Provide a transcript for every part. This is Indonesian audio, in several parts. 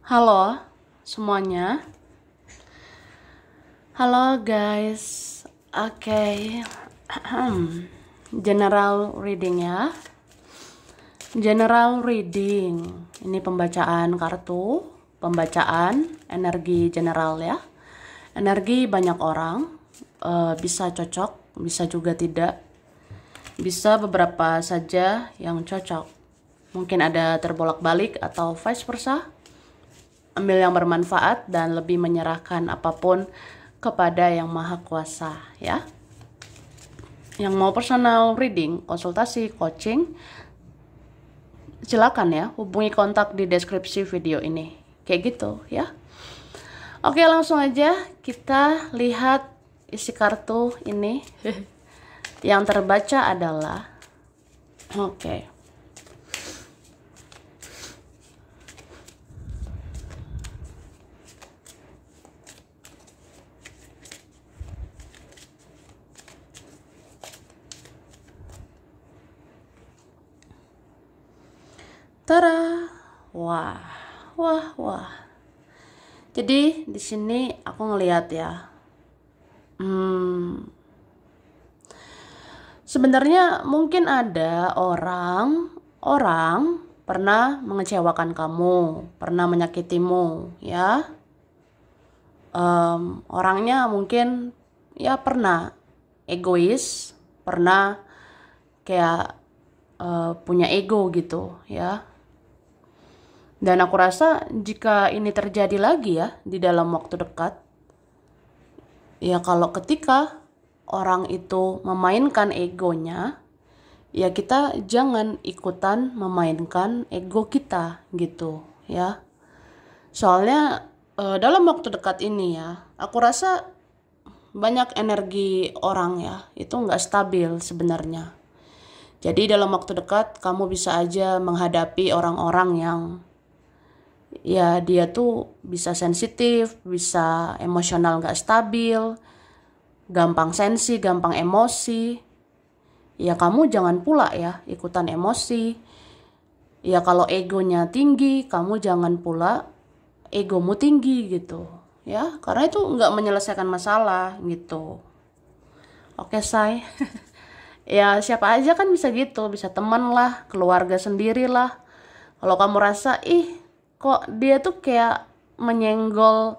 Halo semuanya. Halo guys. Oke. General reading ya. General reading. Ini pembacaan kartu, pembacaan energi general ya. Energi banyak orang, bisa cocok, bisa juga tidak. Bisa beberapa saja yang cocok. Mungkin ada terbolak-balik atau vice versa. Ambil yang bermanfaat dan lebih menyerahkan apapun kepada Yang Maha Kuasa ya. Yang mau personal reading, konsultasi, coaching, silakan ya, hubungi kontak di deskripsi video ini. Kayak gitu ya. Oke, langsung aja kita lihat isi kartu ini. Yang terbaca adalah Tara. Wah. Jadi di sini aku ngelihat ya. Sebenarnya mungkin ada orang pernah mengecewakan kamu, pernah menyakitimu ya. Orangnya mungkin ya pernah egois, pernah kayak punya ego gitu ya. Dan aku rasa jika ini terjadi lagi ya di dalam waktu dekat, ya kalau ketika orang itu memainkan egonya, ya kita jangan ikutan memainkan ego kita gitu ya. Soalnya dalam waktu dekat ini ya, aku rasa banyak energi orang ya, itu nggak stabil sebenarnya. Jadi dalam waktu dekat kamu bisa aja menghadapi orang-orang yang ya dia tuh bisa sensitif, bisa emosional nggak stabil, gampang sensi, gampang emosi. Ya kamu jangan pula ya ikutan emosi. Ya kalau egonya tinggi, kamu jangan pula egomu tinggi gitu. Ya, karena itu nggak menyelesaikan masalah gitu. Oke, say. Ya siapa aja kan bisa gitu, bisa teman lah, keluarga sendiri lah. Kalau kamu rasa, kok dia tuh kayak menyenggol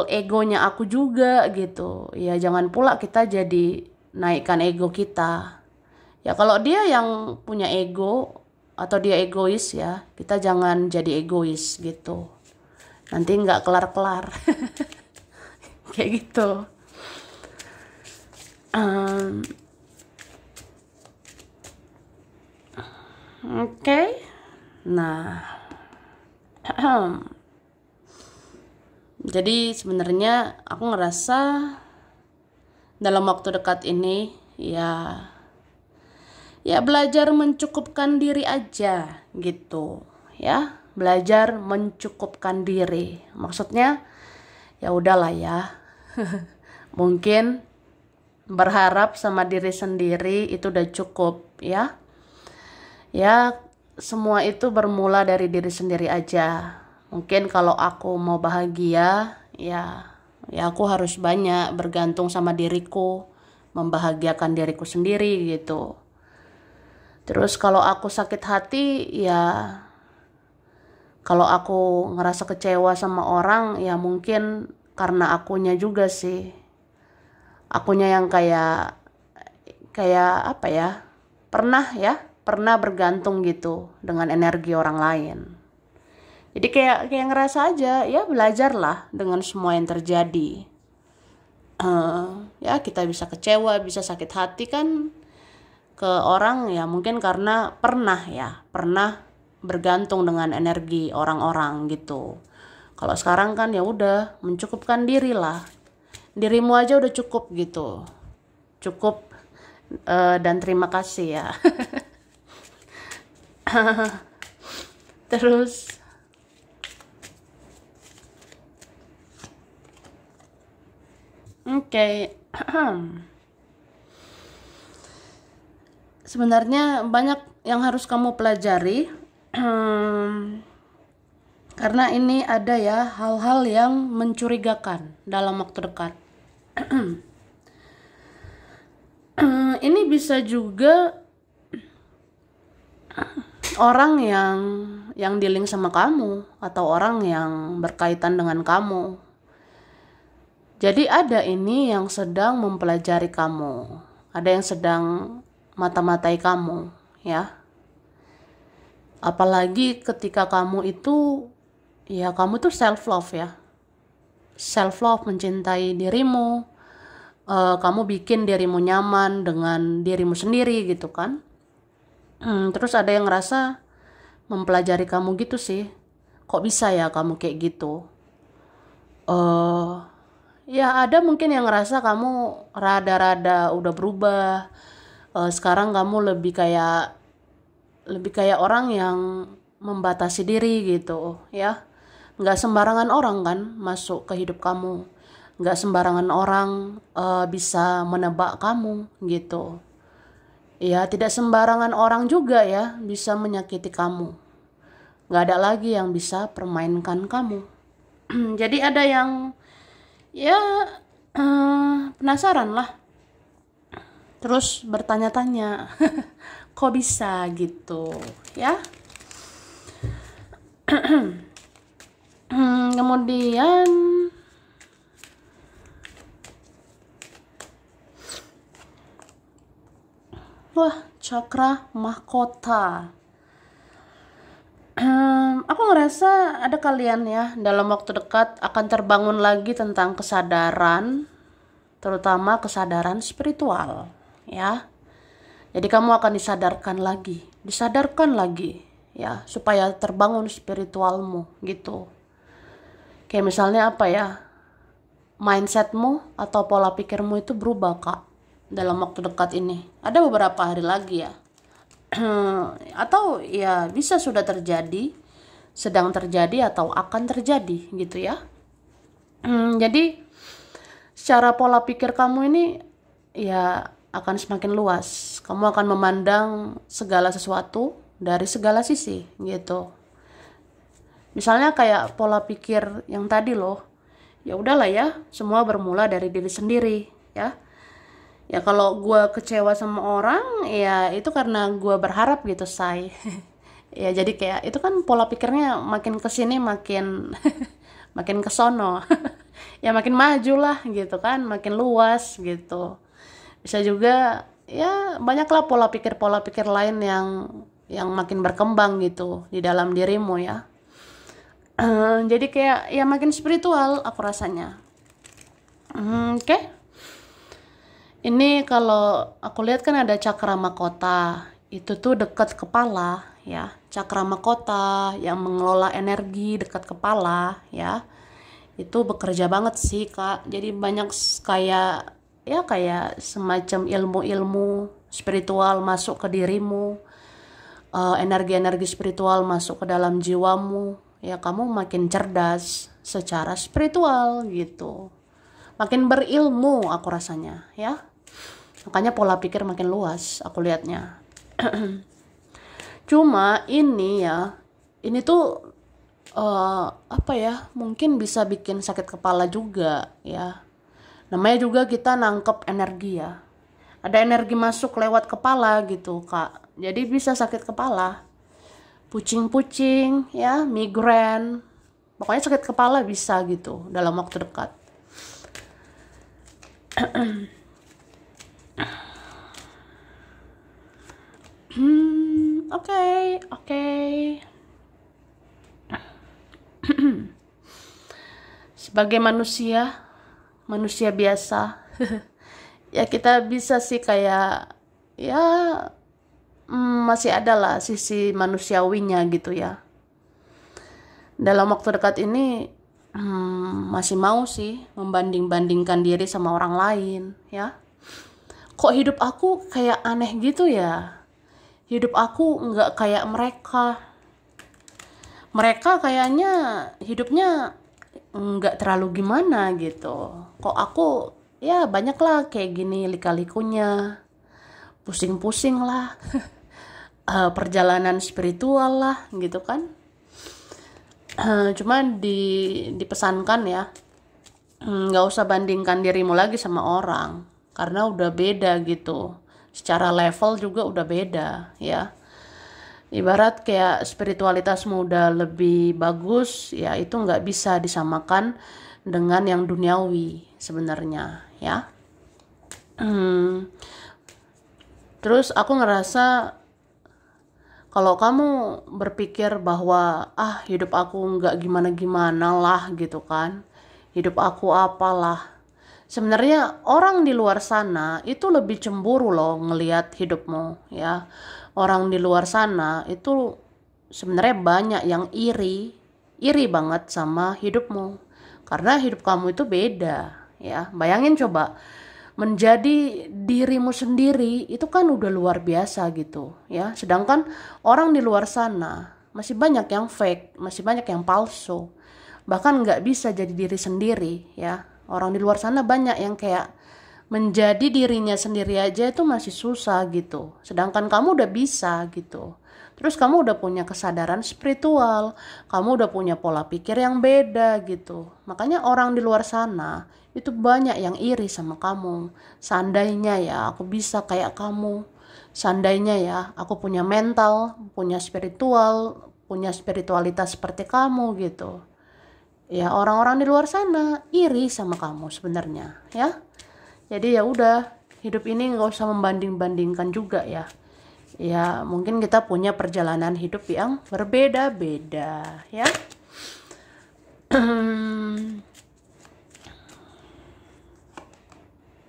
egonya aku juga gitu. Ya jangan pula kita jadi naikkan ego kita. Ya kalau dia yang punya ego atau dia egois ya, kita jangan jadi egois gitu. Nanti nggak kelar-kelar. Kayak gitu. Oke. Nah, jadi sebenarnya aku ngerasa dalam waktu dekat ini ya belajar mencukupkan diri aja gitu ya. Belajar mencukupkan diri. Maksudnya ya udahlah ya. Mungkin berharap sama diri sendiri itu udah cukup ya. Ya, semua itu bermula dari diri sendiri aja. Mungkin kalau aku mau bahagia, ya aku harus banyak bergantung sama diriku, membahagiakan diriku sendiri gitu. Terus kalau aku sakit hati, ya kalau aku ngerasa kecewa sama orang, ya mungkin karena akunya juga sih. Akunya yang kayak apa ya? Pernah bergantung gitu dengan energi orang lain. Jadi kayak ngerasa aja, ya belajarlah dengan semua yang terjadi. Ya kita bisa kecewa, bisa sakit hati kan ke orang ya mungkin karena pernah bergantung dengan energi orang-orang gitu. Kalau sekarang kan ya udah mencukupkan diri lah. Dirimu aja udah cukup gitu. Cukup dan terima kasih ya. Terus sebenarnya banyak yang harus kamu pelajari. Karena ini ada ya hal-hal yang mencurigakan dalam waktu dekat. Ini bisa juga orang yang dealing sama kamu atau orang yang berkaitan dengan kamu. Jadi ada ini yang sedang mempelajari kamu, ada yang sedang mata-matai kamu, ya. Apalagi ketika kamu itu, ya kamu tuh self love ya, self love, mencintai dirimu. Kamu bikin dirimu nyaman dengan dirimu sendiri gitu kan. Terus ada yang ngerasa mempelajari kamu gitu sih, kok bisa ya kamu kayak gitu. Ya ada mungkin yang ngerasa kamu rada-rada udah berubah. Sekarang kamu lebih kayak orang yang membatasi diri gitu ya. Nggak sembarangan orang kan masuk ke hidup kamu. Nggak sembarangan orang bisa menebak kamu gitu. Ya tidak sembarangan orang juga ya bisa menyakiti kamu. Nggak ada lagi yang bisa permainkan kamu. Jadi ada yang ya penasaran lah, terus bertanya-tanya kok bisa gitu ya. Kemudian cakra mahkota. Aku ngerasa ada kalian ya dalam waktu dekat akan terbangun lagi tentang kesadaran, terutama kesadaran spiritual ya. Jadi kamu akan disadarkan lagi ya, supaya terbangun spiritualmu gitu. Kayak misalnya apa ya, mindsetmu atau pola pikirmu itu berubah kak dalam waktu dekat ini. Ada beberapa hari lagi ya. Atau ya bisa sudah terjadi, sedang terjadi atau akan terjadi gitu ya. Jadi secara pola pikir kamu ini ya akan semakin luas. Kamu akan memandang segala sesuatu dari segala sisi gitu. Misalnya kayak pola pikir yang tadi loh, ya udahlah ya, semua bermula dari diri sendiri ya. Ya kalau gue kecewa sama orang, ya itu karena gue berharap gitu, say. Ya jadi kayak itu kan pola pikirnya makin kesini makin makin kesono. Ya makin maju lah gitu kan, makin luas gitu. Bisa juga ya banyaklah pola pikir lain yang makin berkembang gitu di dalam dirimu ya. Jadi kayak ya makin spiritual aku rasanya. Oke. Ini kalau aku lihat kan ada cakra mahkota, itu tuh dekat kepala ya. Cakra mahkota yang mengelola energi dekat kepala ya. Itu bekerja banget sih kak. Jadi banyak kayak semacam ilmu-ilmu spiritual masuk ke dirimu. Energi-energi spiritual masuk ke dalam jiwamu. Ya kamu makin cerdas secara spiritual gitu. Makin berilmu aku rasanya ya. Makanya pola pikir makin luas aku lihatnya. Cuma ini tuh apa ya, mungkin bisa bikin sakit kepala juga ya. Namanya juga kita nangkep energi ya. Ada energi masuk lewat kepala gitu kak. Jadi bisa sakit kepala, pucing-pucing ya, migrain. Pokoknya sakit kepala bisa gitu dalam waktu dekat. Oke. Sebagai manusia biasa, ya kita bisa sih kayak ya masih ada lah sisi manusiawinya gitu ya. Dalam waktu dekat ini masih mau sih membanding-bandingkan diri sama orang lain ya. Kok hidup aku kayak aneh gitu ya. Hidup aku nggak kayak mereka. Mereka kayaknya hidupnya nggak terlalu gimana gitu. Kok aku ya banyak lah kayak gini lika-likunya. Pusing-pusing lah. Perjalanan spiritual lah gitu kan. Cuma dipesankan ya, nggak usah bandingkan dirimu lagi sama orang, karena udah beda gitu. Secara level juga udah beda ya. Ibarat kayak spiritualitasmu udah lebih bagus, ya itu nggak bisa disamakan dengan yang duniawi sebenarnya ya. Terus aku ngerasa kalau kamu berpikir bahwa hidup aku nggak gimana-gimana lah gitu kan, hidup aku apalah. Sebenarnya orang di luar sana itu lebih cemburu loh ngelihat hidupmu ya. Orang di luar sana itu sebenarnya banyak yang iri banget sama hidupmu. Karena hidup kamu itu beda ya. Bayangin coba, menjadi dirimu sendiri itu kan udah luar biasa gitu ya. Sedangkan orang di luar sana masih banyak yang fake, masih banyak yang palsu, bahkan nggak bisa jadi diri sendiri ya. Orang di luar sana banyak yang kayak menjadi dirinya sendiri aja itu masih susah gitu, sedangkan kamu udah bisa gitu. Terus kamu udah punya kesadaran spiritual, kamu udah punya pola pikir yang beda gitu. Makanya orang di luar sana itu banyak yang iri sama kamu. Seandainya ya aku bisa kayak kamu. Seandainya ya aku punya mental, punya spiritual, punya spiritualitas seperti kamu gitu. Ya orang-orang di luar sana iri sama kamu sebenarnya ya. Jadi ya udah, hidup ini nggak usah membanding-bandingkan juga ya. Ya mungkin kita punya perjalanan hidup yang berbeda-beda ya.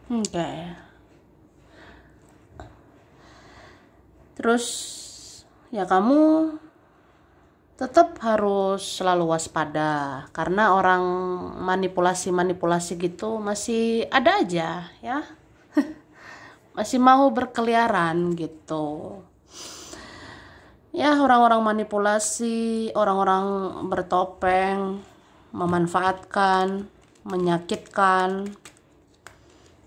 Oke. Terus ya kamu tetap harus selalu waspada, karena orang manipulasi-manipulasi gitu masih ada aja ya. Masih mau berkeliaran gitu. Ya orang-orang manipulasi, orang-orang bertopeng, memanfaatkan, menyakitkan,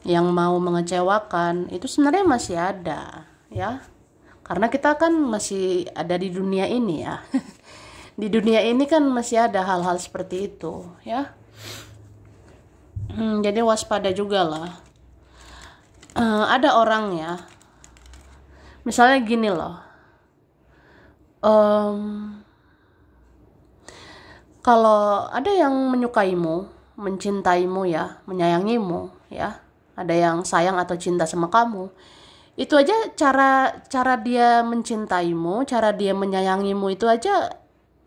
yang mau mengecewakan, itu sebenarnya masih ada ya. Karena kita kan masih ada di dunia ini ya. Di dunia ini kan masih ada hal-hal seperti itu ya. Jadi waspada juga lah. Ada orang ya, misalnya gini loh, kalau ada yang menyukaimu, mencintaimu ya, menyayangimu ya, ada yang sayang atau cinta sama kamu, itu aja cara dia mencintaimu, cara dia menyayangimu itu aja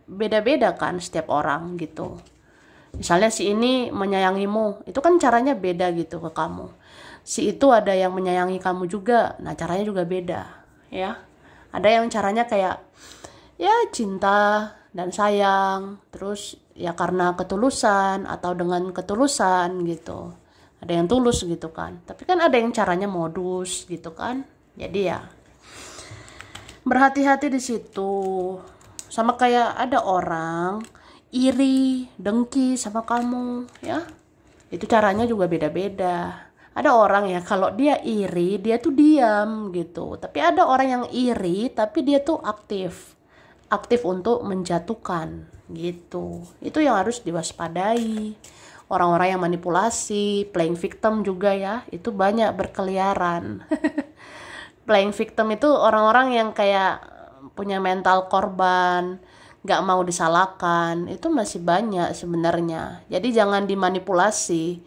beda-beda kan setiap orang gitu. Misalnya si ini menyayangimu, itu kan caranya beda gitu ke kamu. Si itu ada yang menyayangi kamu juga, nah caranya juga beda ya. Ada yang caranya kayak ya cinta dan sayang, terus ya karena ketulusan atau dengan ketulusan gitu. Ada yang tulus gitu kan, tapi kan ada yang caranya modus gitu kan. Jadi ya berhati-hati di situ. Sama kayak ada orang iri, dengki sama kamu ya, itu caranya juga beda-beda. Ada orang ya kalau dia iri dia tuh diam gitu, tapi ada orang yang iri tapi dia tuh aktif untuk menjatuhkan gitu. Itu yang harus diwaspadai. Orang-orang yang manipulasi, playing victim juga ya, itu banyak berkeliaran. Playing victim itu orang-orang yang kayak punya mental korban, gak mau disalahkan, itu masih banyak sebenarnya. Jadi jangan dimanipulasi,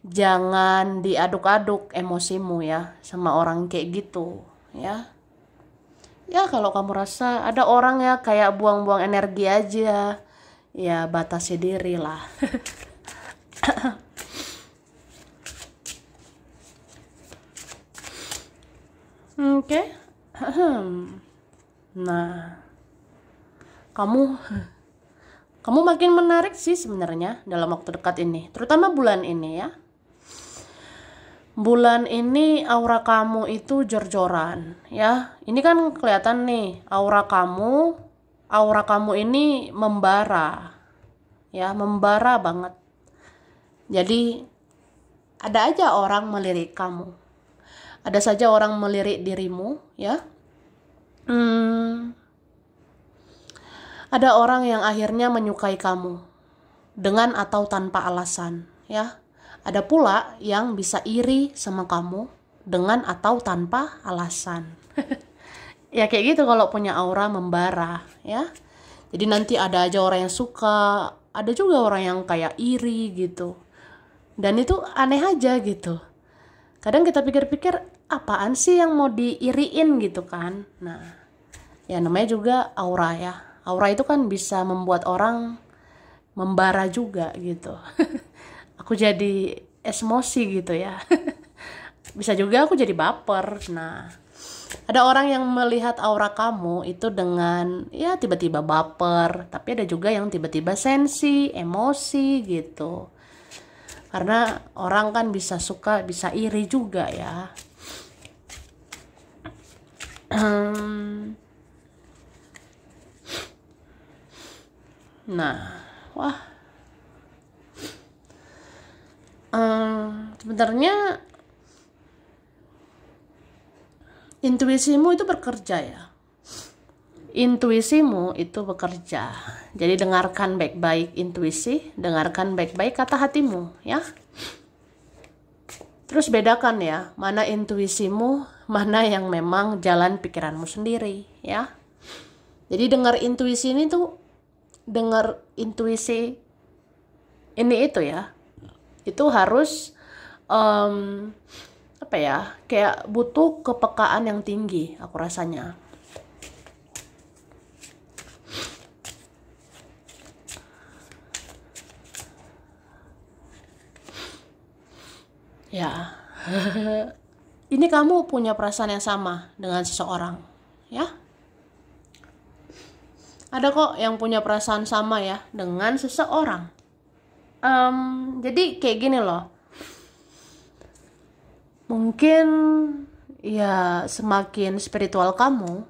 jangan diaduk-aduk emosimu ya sama orang kayak gitu ya. Ya kalau kamu rasa ada orang ya kayak buang-buang energi aja, ya batasi diri lah. Oke. Nah, kamu makin menarik sih sebenarnya dalam waktu dekat ini, terutama bulan ini ya. Bulan ini aura kamu itu jor-joran ya. Ini kan kelihatan nih aura kamu ini membara ya, membara banget. Jadi ada aja orang melirik kamu, ada saja orang melirik dirimu ya. Ada orang yang akhirnya menyukai kamu dengan atau tanpa alasan, ya. Ada pula yang bisa iri sama kamu dengan atau tanpa alasan. Ya kayak gitu kalau punya aura membara, ya. Jadi nanti ada aja orang yang suka, ada juga orang yang kayak iri gitu. Dan itu aneh aja gitu. Kadang kita pikir-pikir, apaan sih yang mau diiriin gitu kan. Nah, ya namanya juga aura ya. Aura itu kan bisa membuat orang membara juga gitu. Aku jadi emosi gitu ya. Bisa juga aku jadi baper. Nah, ada orang yang melihat aura kamu itu dengan ya tiba-tiba baper, tapi ada juga yang tiba-tiba sensi, emosi gitu. Karena orang kan bisa suka, bisa iri juga ya. Nah, wah. Sebenarnya intuisimu itu bekerja ya. Intuisimu itu bekerja. Jadi dengarkan baik-baik intuisi, dengarkan baik-baik kata hatimu ya. Terus bedakan ya, mana intuisimu, mana yang memang jalan pikiranmu sendiri ya. Jadi dengar intuisi ini tuh, dengar intuisi ini itu ya. Itu harus apa ya, kayak butuh kepekaan yang tinggi aku rasanya. Ya, ini kamu punya perasaan yang sama dengan seseorang, ya. Ada kok yang punya perasaan sama ya dengan seseorang. Jadi kayak gini loh. Mungkin ya semakin spiritual kamu,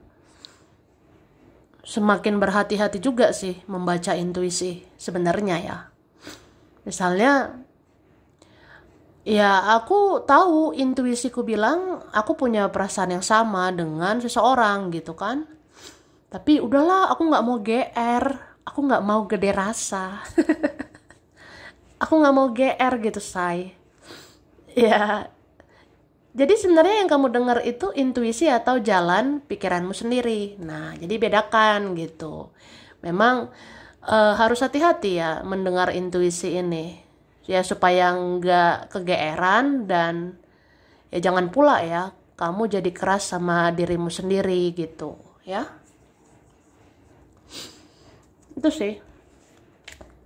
semakin berhati-hati juga sih membaca intuisi sebenarnya ya. Misalnya, ya aku tahu intuisiku bilang aku punya perasaan yang sama dengan seseorang gitu kan. Tapi udahlah, aku nggak mau GR, aku nggak mau gede rasa. Aku nggak mau GR gitu say. Ya, jadi sebenarnya yang kamu dengar itu intuisi atau jalan pikiranmu sendiri. Nah, jadi bedakan gitu. Memang harus hati-hati ya mendengar intuisi ini. Ya supaya nggak kegeeran dan ya jangan pula ya kamu jadi keras sama dirimu sendiri gitu ya. Itu sih.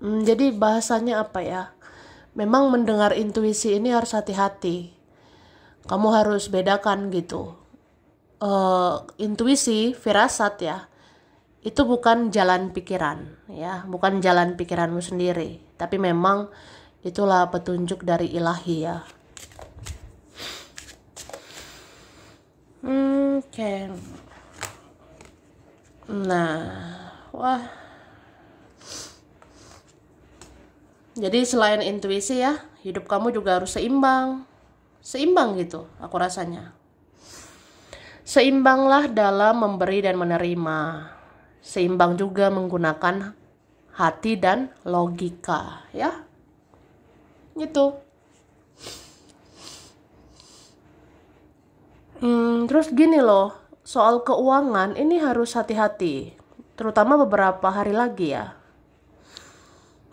Jadi bahasanya apa ya? Memang mendengar intuisi ini harus hati-hati. Kamu harus bedakan gitu. Intuisi, firasat ya. Itu bukan jalan pikiran ya, bukan jalan pikiranmu sendiri, tapi memang itulah petunjuk dari ilahi ya. Oke. Nah, wah. Jadi selain intuisi ya, hidup kamu juga harus seimbang. Seimbang gitu, aku rasanya. Seimbanglah dalam memberi dan menerima. Seimbang juga menggunakan hati dan logika, ya. Gitu. Terus gini loh, soal keuangan ini harus hati-hati. Terutama beberapa hari lagi ya.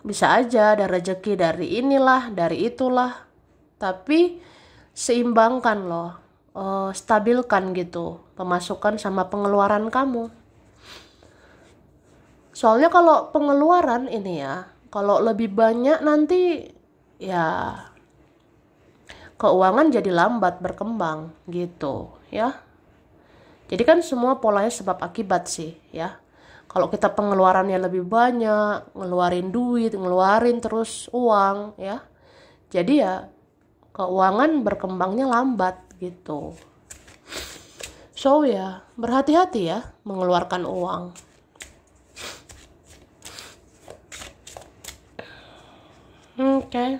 Bisa aja ada rezeki dari inilah, dari itulah. Tapi seimbangkan loh, stabilkan gitu pemasukan sama pengeluaran kamu. Soalnya kalau pengeluaran ini ya, kalau lebih banyak nanti ya keuangan jadi lambat berkembang gitu ya. Jadi kan semua polanya sebab akibat sih ya. Kalau kita pengeluarannya lebih banyak, ngeluarin duit, ngeluarin terus uang ya. Jadi ya keuangan berkembangnya lambat gitu. So ya, berhati-hati ya mengeluarkan uang. Oke.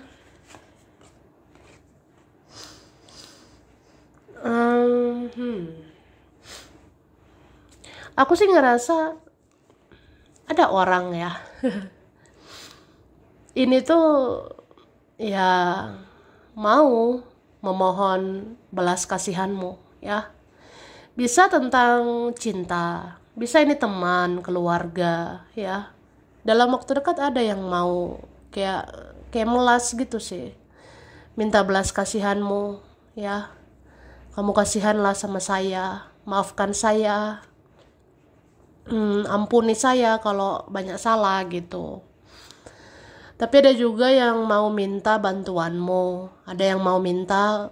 Aku sih ngerasa ada orang ya, ini tuh ya mau memohon belas kasihanmu ya. Bisa tentang cinta, bisa ini teman, keluarga ya. Dalam waktu dekat ada yang mau kayak kayak melas gitu sih. Minta belas kasihanmu ya. Kamu kasihanlah sama saya, maafkan saya, ampuni saya kalau banyak salah gitu. Tapi ada juga yang mau minta bantuanmu, ada yang mau minta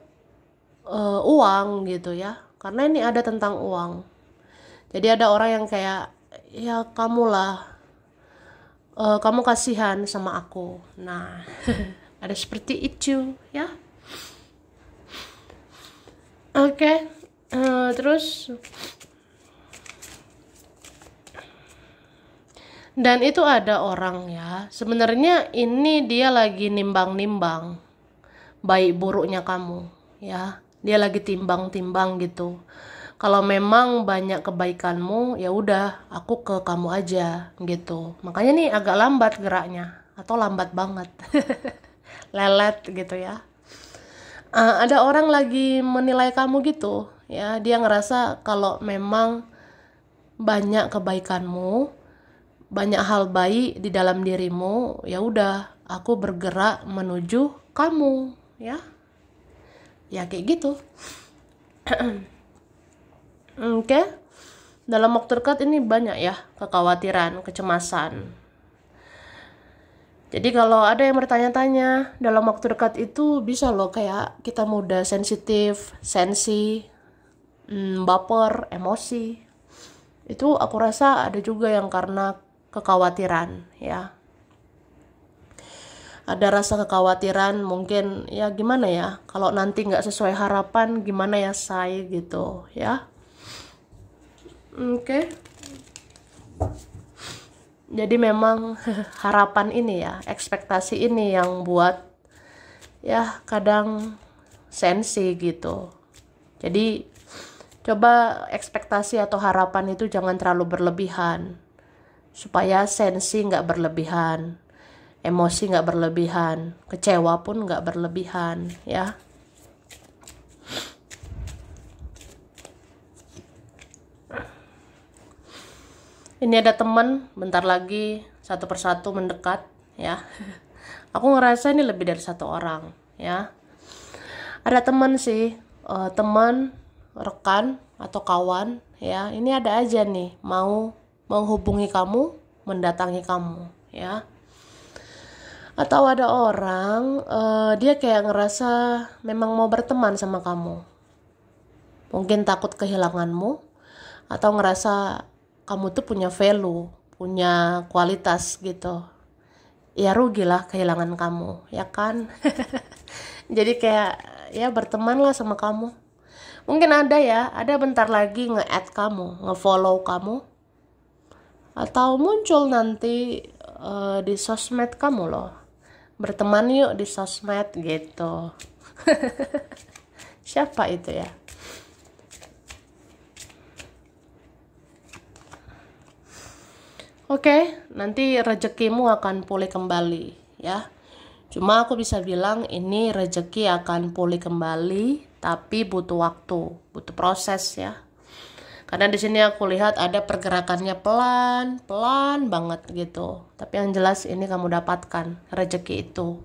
uang gitu ya. Karena ini ada tentang uang. Jadi ada orang yang kayak, ya kamulah, kamu kasihan sama aku. Nah, ada seperti itu ya. Oke, terus dan itu ada orang ya. Sebenarnya ini dia lagi nimbang-nimbang baik buruknya kamu ya. Dia lagi timbang-timbang gitu. Kalau memang banyak kebaikanmu, ya udah aku ke kamu aja gitu. Makanya nih agak lambat geraknya atau lambat banget. Lelet gitu ya. Ada orang lagi menilai kamu gitu ya, dia ngerasa kalau memang banyak kebaikanmu, banyak hal baik di dalam dirimu, ya udah aku bergerak menuju kamu ya, ya kayak gitu. Oke. Dalam waktu dekat ini banyak ya kekhawatiran, kecemasan. Jadi kalau ada yang bertanya-tanya, dalam waktu dekat itu bisa loh kayak kita mudah sensitif, sensi, baper, emosi. Itu aku rasa ada juga yang karena kekhawatiran ya. Ada rasa kekhawatiran mungkin ya gimana ya, kalau nanti nggak sesuai harapan gimana ya saya gitu ya. Oke. Jadi memang harapan ini ya, ekspektasi ini yang buat ya kadang sensi gitu. Jadi coba ekspektasi atau harapan itu jangan terlalu berlebihan, supaya sensi nggak berlebihan, emosi nggak berlebihan, kecewa pun nggak berlebihan ya. Ini ada teman bentar lagi satu persatu mendekat ya. Aku ngerasa ini lebih dari satu orang ya. Ada teman sih, teman, rekan atau kawan ya. Ini ada aja nih mau menghubungi kamu, mendatangi kamu ya. Atau ada orang dia kayak ngerasa memang mau berteman sama kamu. Mungkin takut kehilanganmu atau ngerasa kamu tuh punya value, punya kualitas gitu. Ya rugilah kehilangan kamu, ya kan? Jadi kayak ya berteman lah sama kamu. Mungkin ada ya, ada bentar lagi nge-add kamu, nge-follow kamu. Atau muncul nanti di sosmed kamu loh. Berteman yuk di sosmed gitu. Siapa itu ya? Oke, nanti rezekimu akan pulih kembali ya. Cuma aku bisa bilang ini rezeki akan pulih kembali, tapi butuh waktu, butuh proses ya. Karena di sini aku lihat ada pergerakannya pelan banget gitu. Tapi yang jelas ini kamu dapatkan rezeki itu.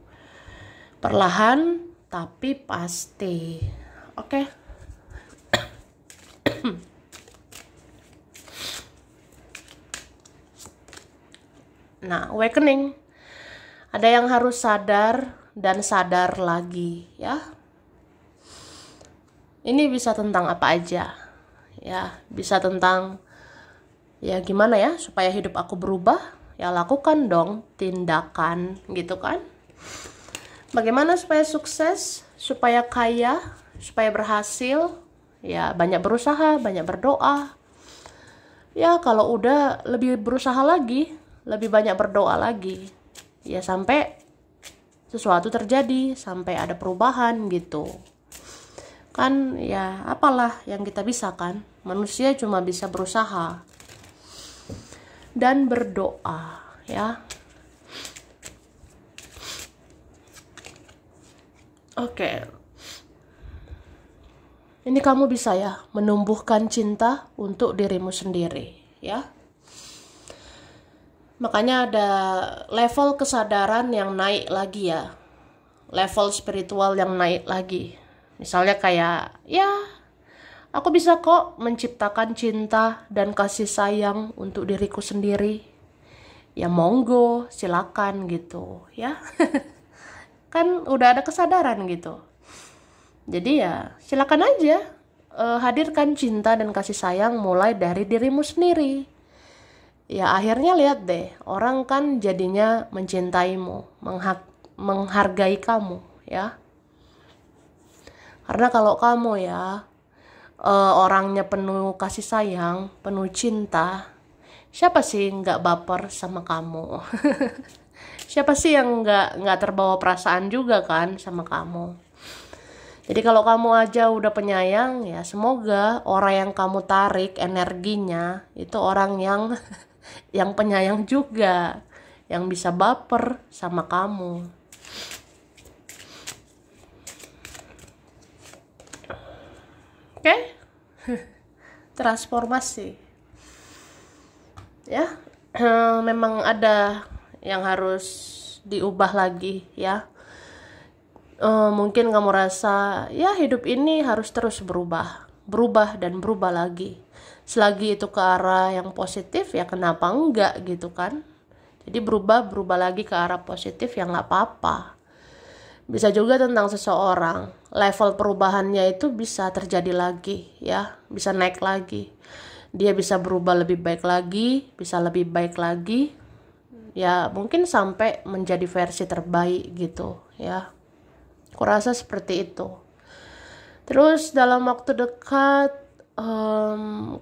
Perlahan tapi pasti. Oke. Nah, awakening. Ada yang harus sadar dan sadar lagi ya. Ini bisa tentang apa aja. Ya, bisa tentang ya gimana ya supaya hidup aku berubah. Ya lakukan dong tindakan gitu kan. Bagaimana supaya sukses, supaya kaya, supaya berhasil. Ya banyak berusaha, banyak berdoa. Ya kalau udah lebih berusaha lagi, lebih banyak berdoa lagi ya sampai sesuatu terjadi, sampai ada perubahan gitu kan. Ya apalah yang kita bisa kan, manusia cuma bisa berusaha. dan berdoa ya. Oke. Ini kamu bisa ya menumbuhkan cinta untuk dirimu sendiri ya. Makanya ada level kesadaran yang naik lagi ya. Level spiritual yang naik lagi. Misalnya kayak ya, aku bisa kok menciptakan cinta dan kasih sayang untuk diriku sendiri. Ya monggo, silakan gitu ya. Kan udah ada kesadaran gitu. Jadi ya silakan aja hadirkan cinta dan kasih sayang mulai dari dirimu sendiri. Ya akhirnya lihat deh, orang kan jadinya mencintaimu, menghargai kamu ya. Karena kalau kamu ya orangnya penuh kasih sayang, penuh cinta, siapa sih nggak baper sama kamu? Siapa sih yang nggak terbawa perasaan juga kan sama kamu? Jadi kalau kamu aja udah penyayang, ya semoga orang yang kamu tarik energinya itu orang yang yang penyayang juga, yang bisa baper sama kamu. Oke? Transformasi. Ya, memang ada yang harus diubah lagi ya. Mungkin kamu rasa ya hidup ini harus terus berubah dan berubah lagi. Selagi itu ke arah yang positif ya kenapa enggak gitu kan. Jadi berubah lagi ke arah positif ya nggak apa-apa. Bisa juga tentang seseorang, level perubahannya itu bisa terjadi lagi ya, bisa naik lagi. Dia bisa berubah lebih baik lagi, bisa lebih baik lagi. Ya mungkin sampai menjadi versi terbaik gitu ya. Kurasa seperti itu. Terus dalam waktu dekat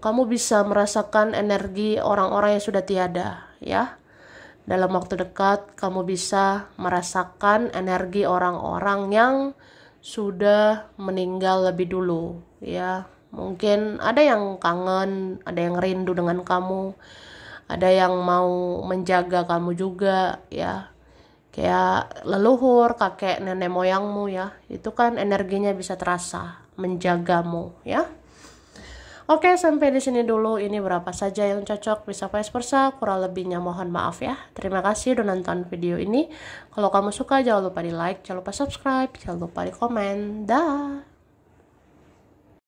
kamu bisa merasakan energi orang-orang yang sudah tiada ya. Dalam waktu dekat kamu bisa merasakan energi orang-orang yang sudah meninggal lebih dulu ya. Mungkin ada yang kangen, ada yang rindu dengan kamu, ada yang mau menjaga kamu juga ya. Kayak leluhur, kakek, nenek moyangmu ya. Itu kan energinya bisa terasa menjagamu ya. Oke, sampai di sini dulu. Ini berapa saja yang cocok, bisa vice versa. Kurang lebihnya mohon maaf ya. Terima kasih udah nonton video ini. Kalau kamu suka jangan lupa di like, jangan lupa subscribe, jangan lupa di komen. Dah.